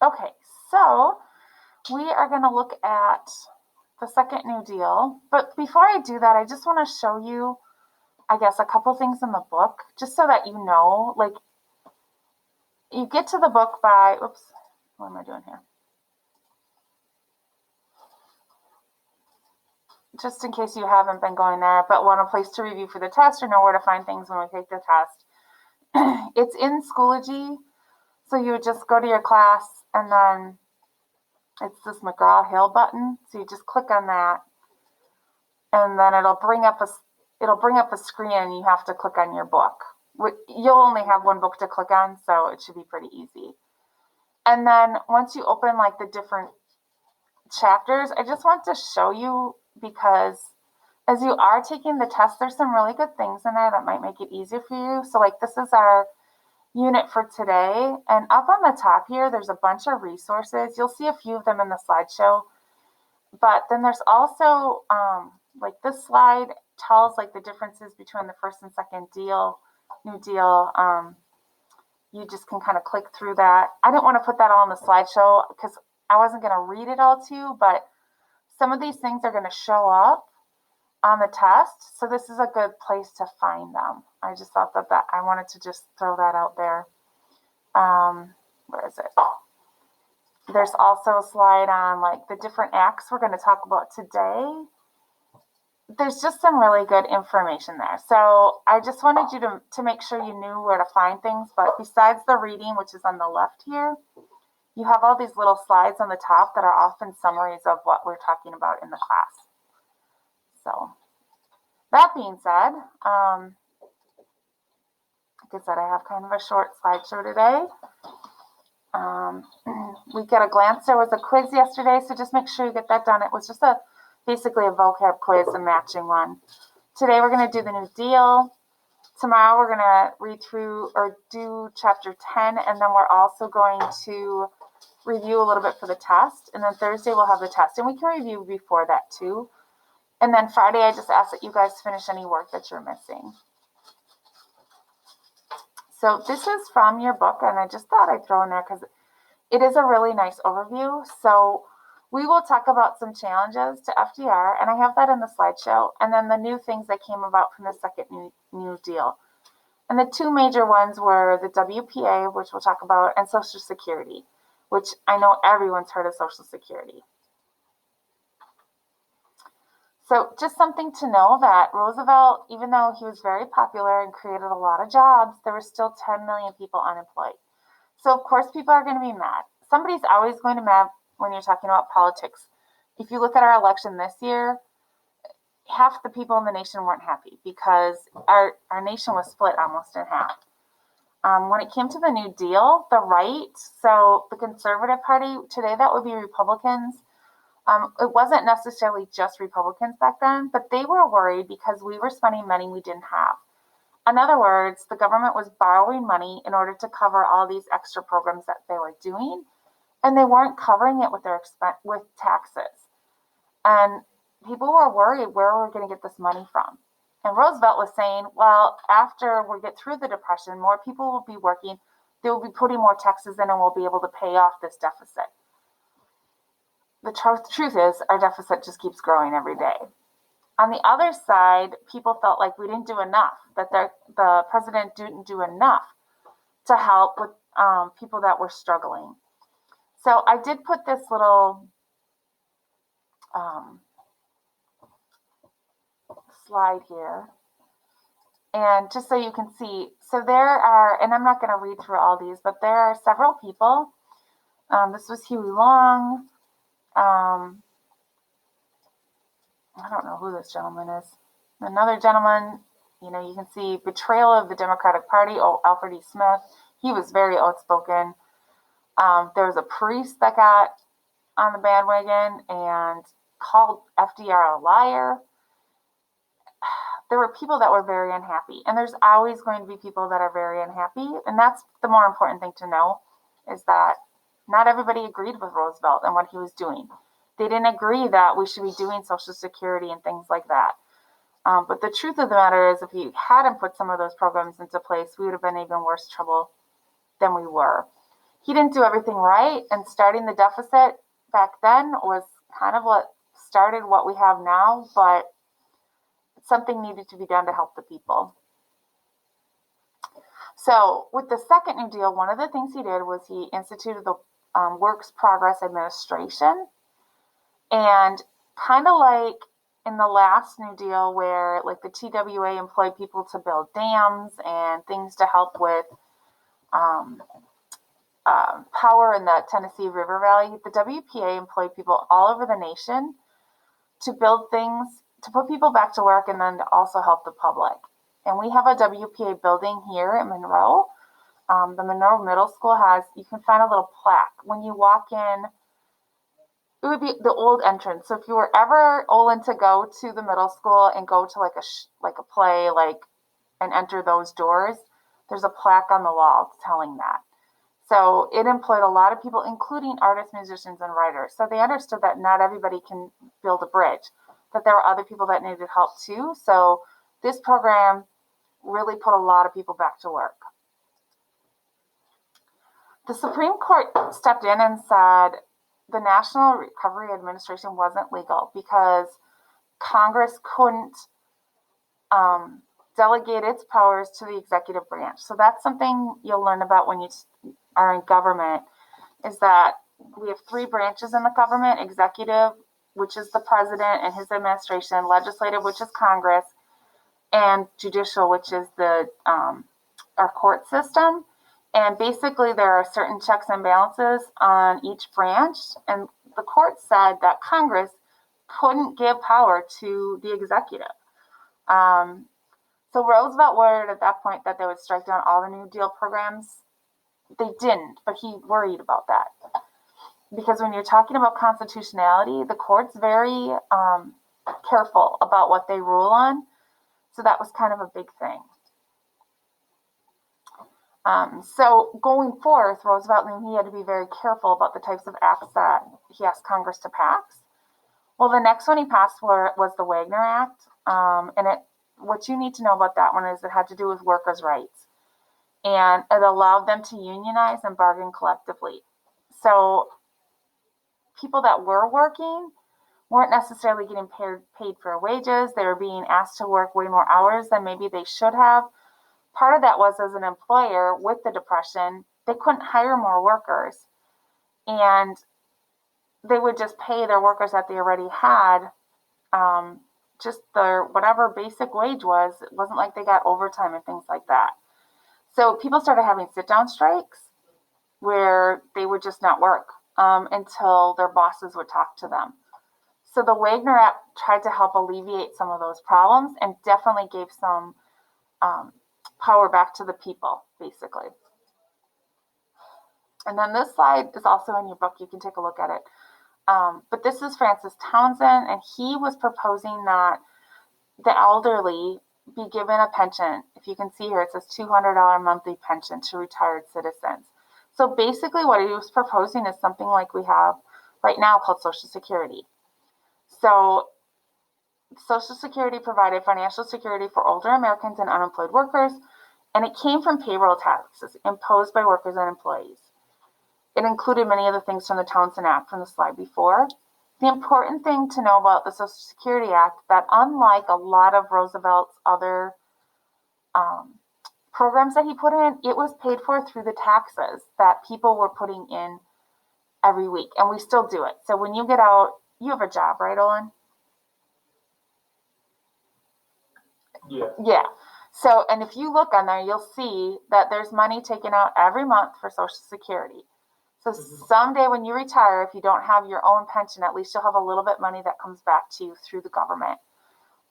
Okay, so we are going to look at the second New Deal. But before I do that, I just want to show you, I guess, a couple things in the book, just so that you know, like, you get to the book by, oops, what am I doing here? Just in case you haven't been going there, but want a place to review for the test or know where to find things when we take the test. It's in Schoology, so you would just go to your class, and then it's this McGraw-Hill button. So you just click on that, and then it'll bring up a screen, and you have to click on your book. You'll only have one book to click on, so it should be pretty easy. And then once you open like the different chapters, I just want to show you, because as you are taking the test, there's some really good things in there that might make it easier for you. So like, this is our unit for today, and up on the top here, there's a bunch of resources. You'll see a few of them in the slideshow, but then there's also like, this slide tells like the differences between the first and second New Deal. You just can kind of click through that. I didn't want to put that all in the slideshow because I wasn't going to read it all to you, but some of these things are going to show up on the test, so this is a good place to find them. I just thought that I wanted to just throw that out there. Where is it? There's also a slide on like the different acts we're going to talk about today. There's just some really good information there. So I just wanted you to make sure you knew where to find things. But besides the reading, which is on the left here, you have all these little slides on the top that are often summaries of what we're talking about in the class. So that being said, like I said, I have kind of a short slideshow today. We got a glance. There was a quiz yesterday, so just make sure you get that done. It was just basically a vocab quiz, a matching one. Today we're going to do the New Deal. Tomorrow we're going to read through or do chapter 10, and then we're also going to review a little bit for the test. And then Thursday we'll have the test, and we can review before that too. And then Friday I just ask that you guys finish any work that you're missing. So this is from your book, and I just thought I'd throw in there because it is a really nice overview. So we will talk about some challenges to FDR, and I have that in the slideshow, and then the new things that came about from the second New Deal. And the two major ones were the WPA, which we'll talk about, and Social Security, which I know everyone's heard of Social Security. So just something to know that Roosevelt, even though he was very popular and created a lot of jobs, there were still 10 million people unemployed. So of course people are going to be mad. Somebody's always going to be mad when you're talking about politics. If you look at our election this year, half the people in the nation weren't happy because our nation was split almost in half. When it came to the New Deal, the right, so the Conservative Party, today that would be Republicans. It wasn't necessarily just Republicans back then, but they were worried because we were spending money we didn't have. In other words, the government was borrowing money in order to cover all these extra programs that they were doing, and they weren't covering it with with taxes. And people were worried, where were we going to get this money from? And Roosevelt was saying, well, after we get through the Depression, more people will be working, they will be putting more taxes in, and we'll be able to pay off this deficit. The truth is, our deficit just keeps growing every day. On the other side, people felt like we didn't do enough, that the president didn't do enough to help with people that were struggling. So I did put this little slide here, and just so you can see, so there are, and I'm not going to read through all these, but there are several people. This was Huey Long. I don't know who this gentleman is. Another gentleman, you can see betrayal of the Democratic Party. Oh, Alfred E. Smith. He was very outspoken. There was a priest that got on the bandwagon and called FDR a liar. There were people that were very unhappy, and there's always going to be people that are very unhappy, and that's the more important thing to know, is that not everybody agreed with Roosevelt and what he was doing. They didn't agree that we should be doing Social Security and things like that. But the truth of the matter is, if he hadn't put some of those programs into place, we would have been in even worse trouble than we were. he didn't do everything right, and starting the deficit back then was kind of what started what we have now, but something needed to be done to help the people. So with the second New Deal, one of the things he did was he instituted the Works Progress Administration. And kind of like in the last New Deal, where like the TWA employed people to build dams and things to help with power in the Tennessee River Valley, the WPA employed people all over the nation to build things, to put people back to work, and then to also help the public. And we have a WPA building here in Monroe. The Monroe Middle School has, you can find a little plaque. When you walk in, it would be the old entrance. So if you were ever old to go to the middle school and go to like a play, and enter those doors, there's a plaque on the wall telling that. So it employed a lot of people, including artists, musicians, and writers. So they understood that not everybody can build a bridge, that there were other people that needed help too. So this program really put a lot of people back to work. The Supreme Court stepped in and said the National Recovery Administration wasn't legal because Congress couldn't delegate its powers to the executive branch. So that's something you'll learn about when you are in government, is that we have three branches in the government: executive, which is the president and his administration; legislative, which is Congress; and judicial, which is the our court system. And basically there are certain checks and balances on each branch, and the court said that Congress couldn't give power to the executive. So Roosevelt worried at that point that they would strike down all the New Deal programs. They didn't, but he worried about that. Because when you're talking about constitutionality, the court's very careful about what they rule on. So that was kind of a big thing. So going forth, Roosevelt knew he had to be very careful about the types of acts that he asked Congress to pass. Well, the next one he passed was the Wagner Act. What you need to know about that one is it had to do with workers' rights. And it allowed them to unionize and bargain collectively. So people that were working weren't necessarily getting paid for wages. They were being asked to work way more hours than maybe they should have. Part of that was, as an employer with the Depression, they couldn't hire more workers. And they would just pay their workers that they already had just their whatever basic wage was. It wasn't like they got overtime and things like that. So people started having sit-down strikes where they would just not work until their bosses would talk to them. So the Wagner Act tried to help alleviate some of those problems and definitely gave some power back to the people, basically. And then this slide is also in your book. You can take a look at it. But this is Francis Townsend, and he was proposing that the elderly be given a pension. If you can see here, it says $200 monthly pension to retired citizens. So basically what he was proposing is something like we have right now called Social Security. So Social Security provided financial security for older Americans and unemployed workers, and it came from payroll taxes imposed by workers and employees. It included many of the things from the Townsend Act from the slide before. The important thing to know about the Social Security Act, that unlike a lot of Roosevelt's other programs that he put in, it was paid for through the taxes that people were putting in every week, and we still do it. So when you get out, you have a job, right, Olin? Yeah. So, and if you look on there, you'll see that there's money taken out every month for Social Security. So someday when you retire, if you don't have your own pension, at least you'll have a little bit of money that comes back to you through the government.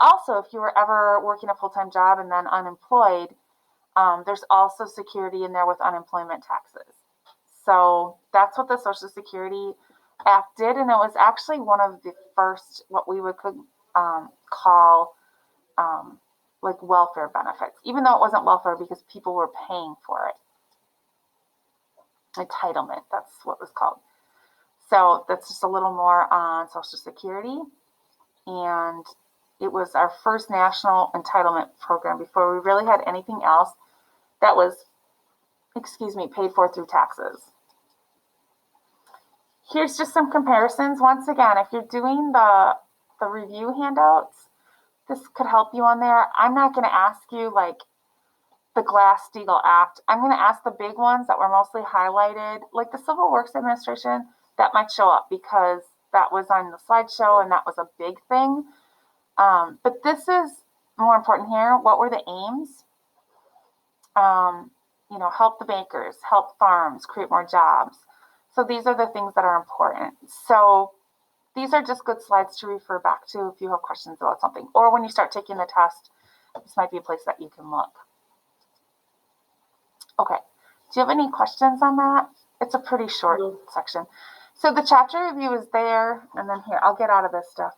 Also, if you were ever working a full-time job and then unemployed, there's also security in there with unemployment taxes. So that's what the Social Security Act did, and it was actually one of the first, what we would call like welfare benefits, even though it wasn't welfare because people were paying for it. Entitlement, that's what it was called. So that's just a little more on Social Security. And it was our first national entitlement program before we really had anything else that was, paid for through taxes. Here's just some comparisons. Once again, if you're doing the review handouts, this could help you on there. I'm not going to ask you like the Glass-Steagall Act. I'm going to ask the big ones that were mostly highlighted, like the Civil Works Administration, that might show up because that was on the slideshow and that was a big thing. But this is more important here. What were the aims? You know, help the bakers, help farms, create more jobs. So these are the things that are important. So these are just good slides to refer back to if you have questions about something. Or when you start taking the test, this might be a place that you can look. Okay, do you have any questions on that? It's a pretty short section. So the chapter review is there, and then here, I'll get out of this stuff.